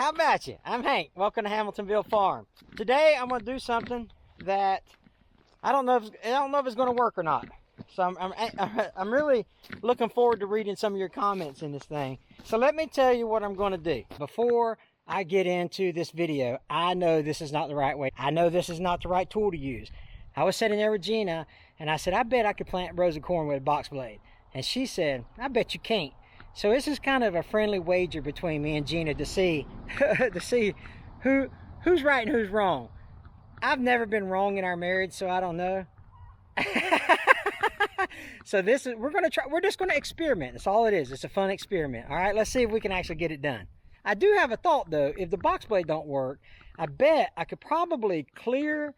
How about you? I'm Hank. Welcome to Hamiltonville Farm. Today I'm going to do something that I don't know if it's going to work or not. So I'm really looking forward to reading some of your comments in this thing. So let me tell you what I'm going to do. Before I get into this video, I know this is not the right way. I know this is not the right tool to use. I was sitting there with Gina and I said, I bet I could plant rows of corn with a box blade. And she said, I bet you can't. So this is kind of a friendly wager between me and Gina to see who's right and who's wrong. I've never been wrong in our marriage, so I don't know. So we're just gonna experiment. That's all it is. It's a fun experiment. All right, let's see if we can actually get it done. I do have a thought though. If the box blade don't work, I bet I could probably clear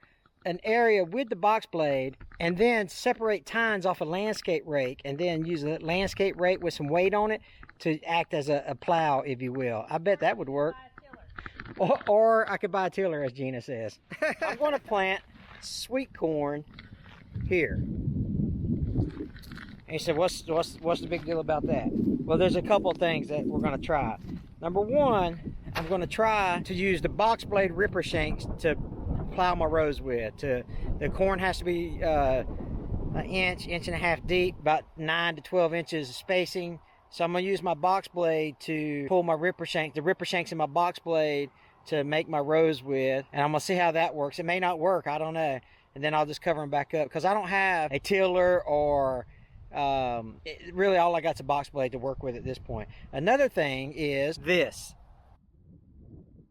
an area with the box blade and then separate tines off a landscape rake and then use a landscape rake with some weight on it to act as a plow, if you will. I bet that would work. Or I could buy a tiller, as Gina says. I'm going to plant sweet corn here. And you said, what's the big deal about that? Well, there's a couple of things that we're going to try. Number one, I'm going to try to use the box blade ripper shanks to plow my rows with. The corn has to be an inch and a half deep, about 9 to 12 inches of spacing. So I'm going to use my box blade to pull my ripper shank, the ripper shanks in my box blade to make my rows with. And I'm going to see how that works. It may not work, I don't know. And then I'll just cover them back up because I don't have a tiller or really all I got is a box blade to work with at this point. Another thing is this.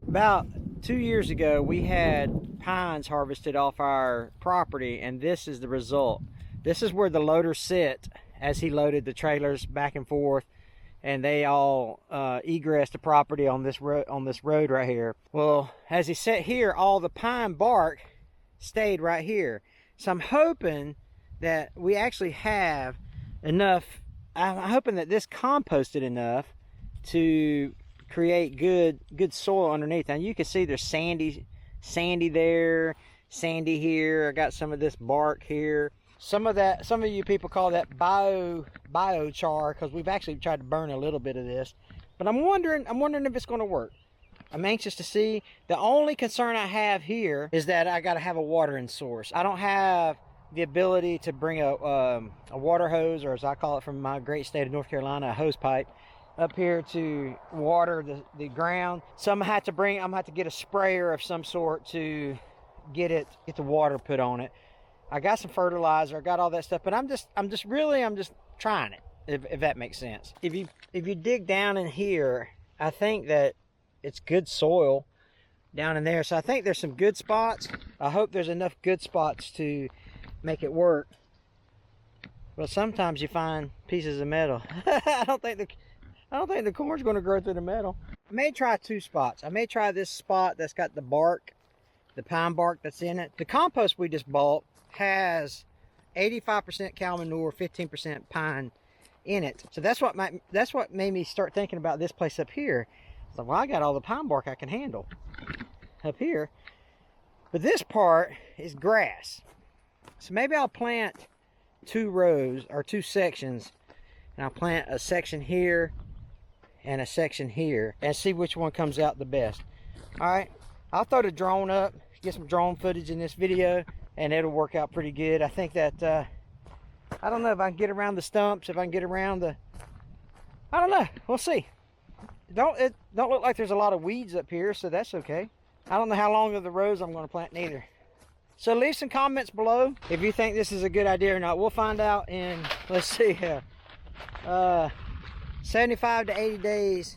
About 2 years ago, we had pines harvested off our property, and this is the result. This is where the loader sit as he loaded the trailers back and forth, and they all egressed the property on this road right here. Well, as he sat here, all the pine bark stayed right here. So I'm hoping that we actually have enough. I'm hoping that this composted enough to create good soil underneath. Now you can see there's sandy there, sandy here. I got some of this bark here. Some of you people call that biochar because we've actually tried to burn a little bit of this. But I'm wondering if it's going to work. I'm anxious to see. The only concern I have here is that I got to have a watering source. I don't have the ability to bring a water hose, or as I call it from my great state of North Carolina, a hose pipe, up here to water the ground. So I'm gonna have to get a sprayer of some sort to get the water put on it. I got some fertilizer, I got all that stuff, but I'm just trying it, if that makes sense. If you dig down in here, I think that it's good soil down in there. So I think there's some good spots. I hope there's enough good spots to make it work. But sometimes you find pieces of metal. I don't think the corn's going to grow through the metal. I may try two spots. I may try this spot that's got the bark, the pine bark that's in it. The compost we just bought has 85% cow manure, 15% pine in it. So that's what made me start thinking about this place up here. So, well, I got all the pine bark I can handle up here. But this part is grass. So maybe I'll plant 2 rows or 2 sections. And I'll plant a section here and a section here and see which one comes out the best. All right, I'll throw the drone up, get some drone footage in this video, and it'll work out pretty good. I think that I don't know if I can get around the stumps, if I can get around I don't know, we'll see. It don't look like there's a lot of weeds up here, so that's okay. I don't know how long of the rows I'm going to plant neither. So leave some comments below if you think this is a good idea or not. We'll find out in, let's see, 75 to 80 days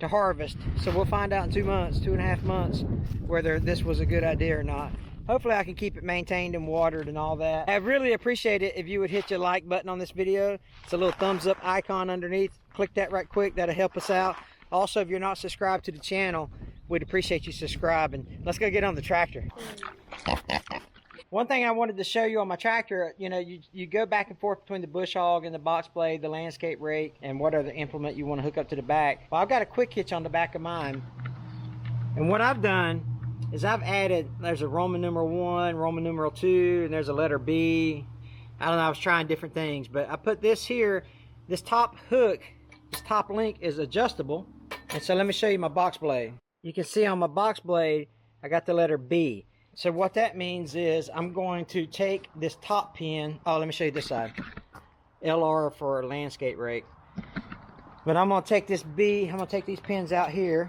to harvest. So we'll find out in 2 months, 2.5 months, whether this was a good idea or not. Hopefully I can keep it maintained and watered and all that. I'd really appreciate it if you would hit your like button on this video. It's a little thumbs up icon underneath. Click that right quick, that'll help us out. Also, if you're not subscribed to the channel, we'd appreciate you subscribing. Let's go get on the tractor. One thing I wanted to show you on my tractor, you know, you go back and forth between the bush hog and the box blade, the landscape rake, and what other implement you want to hook up to the back. Well, I've got a quick hitch on the back of mine. And what I've done is I've added, there's a Roman numeral 1, Roman numeral 2, and there's a letter B. I don't know, I was trying different things, but I put this here, this top hook, this top link is adjustable. And so let me show you my box blade. you can see on my box blade, I got the letter B. So what that means is I'm going to take this top pin. Oh, let me show you this side. LR for landscape rake. But I'm going to take this B, I'm going to take these pins out here.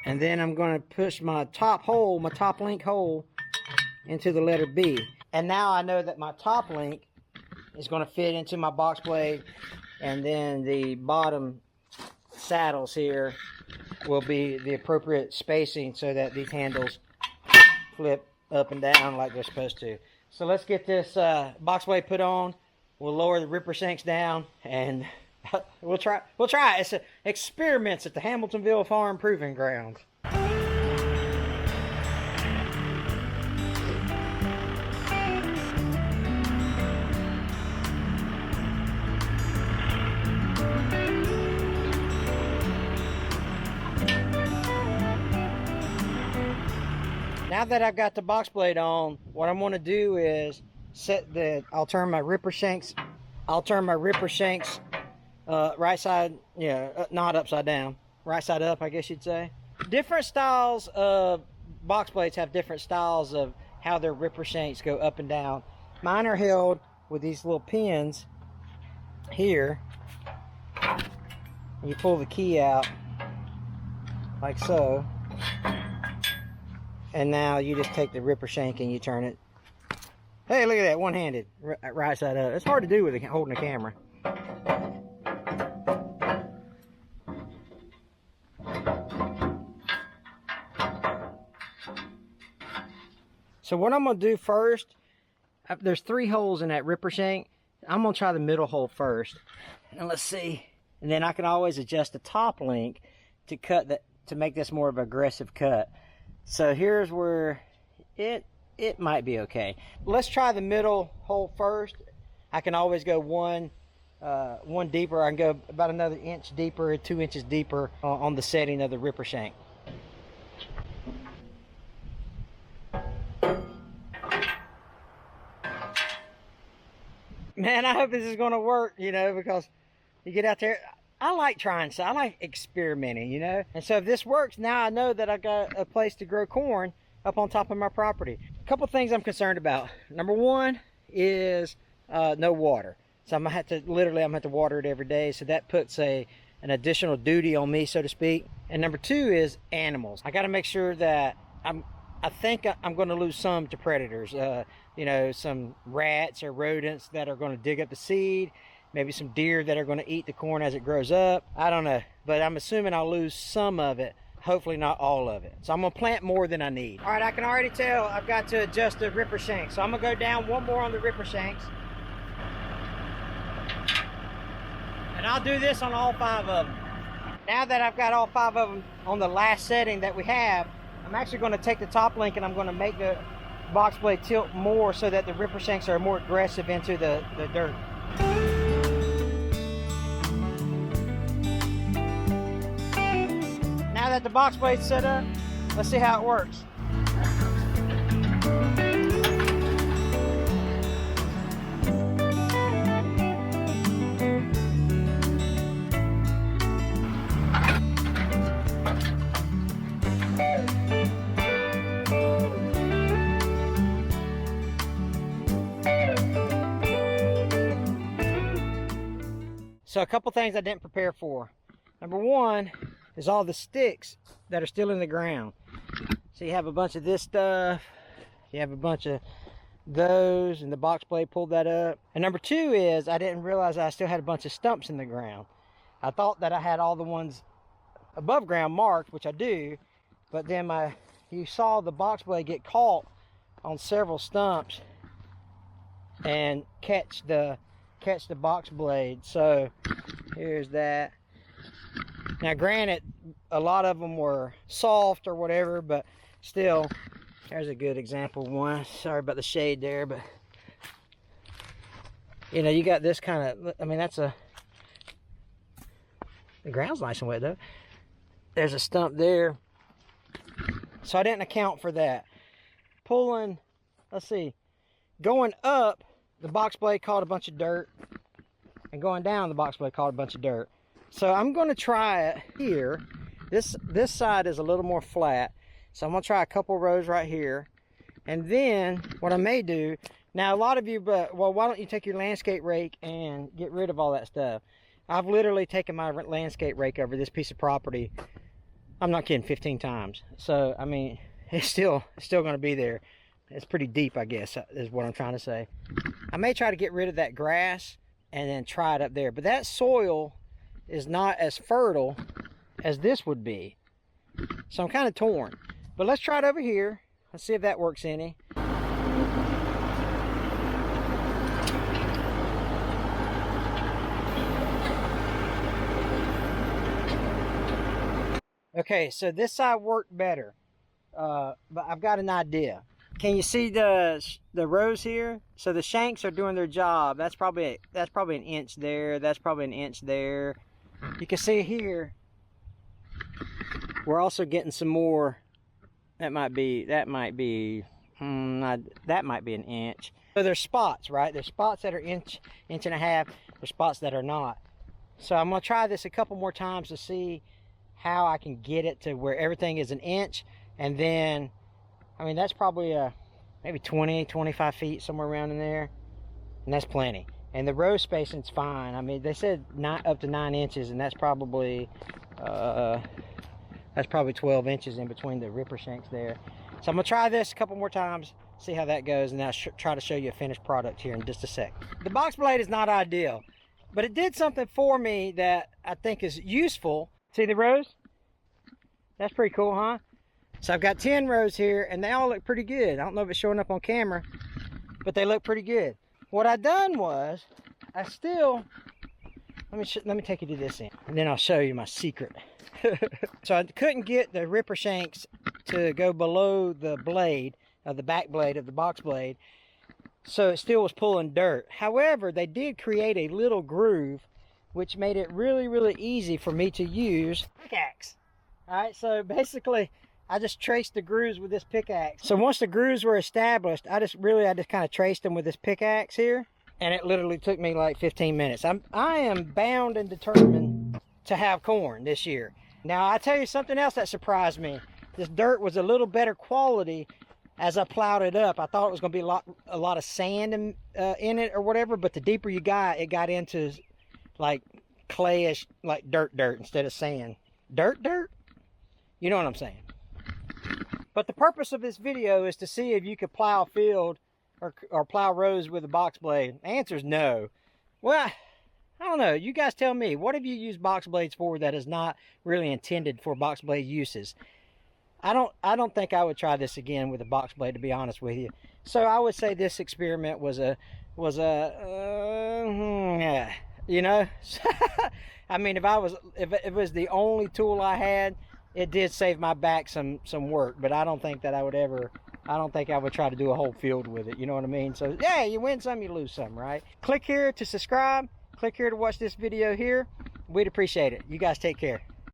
And then I'm going to push my top hole, my top link hole, into the letter B. And now I know that my top link is going to fit into my box blade, and then the bottom saddles here will be the appropriate spacing so that these handles flip up and down like they're supposed to. So let's get this box blade put on. We'll lower the ripper shanks down, and we'll try it. It's experiments at the Hamiltonville Farm Proving Grounds. Now that I've got the box blade on, what I'm going to do is I'll turn my ripper shanks right side, not upside down, right side up, I guess you'd say. Different styles of box blades have different styles of how their ripper shanks go up and down. Mine are held with these little pins here. You pull the key out like so. And now you just take the ripper shank and you turn it. Hey, look at that, one-handed, right side up. It's hard to do with holding a camera. So what I'm gonna do first, there's 3 holes in that ripper shank. I'm gonna try the middle hole first. And let's see. And then I can always adjust the top link to make this more of an aggressive cut. So here's where it might be okay. Let's try the middle hole first. I can always go one deeper. I can go about another inch deeper, 2 inches deeper on the setting of the ripper shank. Man, I hope this is going to work, because you get out there. I like trying, so I like experimenting, And so if this works, now I know that I got a place to grow corn up on top of my property. A couple things I'm concerned about. Number one is no water. So I'm gonna have to water it every day. So that puts an additional duty on me, so to speak. And number two is animals. I got to make sure that I think I'm going to lose some to predators. Some rats or rodents that are going to dig up the seed. Maybe some deer that are going to eat the corn as it grows up. I don't know, but I'm assuming I'll lose some of it, hopefully not all of it. So I'm going to plant more than I need. All right, I can already tell I've got to adjust the ripper shanks. So I'm going to go down one more on the ripper shanks. And I'll do this on all 5 of them. Now that I've got all 5 of them on the last setting that we have, I'm actually going to take the top link and I'm going to make the box blade tilt more so that the ripper shanks are more aggressive into the dirt. Now that the box blade's set up, let's see how it works. So a couple things I didn't prepare for. Number one is all the sticks that are still in the ground. So you have a bunch of this stuff, you have a bunch of those, and the box blade pulled that up. And number two is I didn't realize I still had a bunch of stumps in the ground. I thought that I had all the ones above ground marked, which I do, but then you saw the box blade get caught on several stumps and catch the box blade. So here's that. Now granted, a lot of them were soft or whatever, but still, there's a good example of one. Sorry about the shade there, but you got this kind of, the ground's nice and wet though. There's a stump there. So I didn't account for that. Pulling, let's see, going up the box blade caught a bunch of dirt, and going down the box blade caught a bunch of dirt. So I'm going to try it here. This side is a little more flat, so I'm going to try a couple rows right here. And then what I may do, now a lot of you, well, why don't you take your landscape rake and get rid of all that stuff? I've literally taken my landscape rake over this piece of property, I'm not kidding, 15 times. So I mean, it's still going to be there. It's pretty deep, I guess, is what I'm trying to say. I may try to get rid of that grass and then try it up there, but that soil is not as fertile as this would be. So I'm kind of torn. But let's try it over here. Let's see if that works any. Okay, so this side worked better, but I've got an idea. Can you see the rows here? So the shanks are doing their job. That's probably an inch there. That's probably an inch there. You can see here, we're also getting some more. That might be an inch. So there's spots, right? There's spots that are inch and a half. There's spots that are not. So I'm gonna try this a couple more times to see how I can get it to where everything is an inch. And then, I mean, that's probably maybe 20-25 feet, somewhere around in there, and that's plenty. And the row spacing's fine. I mean, they said up to 9 inches, and that's probably 12 inches in between the ripper shanks there. So I'm gonna try this a couple more times, see how that goes, and I'll try to show you a finished product here in just a sec. The box blade is not ideal, but it did something for me that I think is useful. See the rows? That's pretty cool, huh? So I've got 10 rows here, and they all look pretty good. I don't know if it's showing up on camera, but they look pretty good. What I done was, let me take you to this end, and then I'll show you my secret. So I couldn't get the ripper shanks to go below the blade, the back blade of the box blade, so it still was pulling dirt. However, they did create a little groove, which made it really, really easy for me to use pickaxe. All right, so basically, I just traced the grooves with this pickaxe. So once the grooves were established, I just kind of traced them with this pickaxe here, and it literally took me like 15 minutes. I am bound and determined to have corn this year. Now, I tell you something else that surprised me. This dirt was a little better quality as I plowed it up. I thought it was going to be a lot of sand in it or whatever, but the deeper you got, it got into like clayish, like dirt instead of sand. Dirt? You know what I'm saying. But the purpose of this video is to see if you could plow a field or plow rows with a box blade. The answer is no. Well, I don't know. You guys tell me. What have you used box blades for that is not really intended for box blade uses? I don't think I would try this again with a box blade, to be honest with you. So I would say this experiment was a you know. I mean, if it was the only tool I had, it did save my back some work, but I don't think I would try to do a whole field with it, you know what I mean? So yeah, you win some, you lose some, right? Click here to subscribe, click here to watch this video here. We'd appreciate it. You guys take care.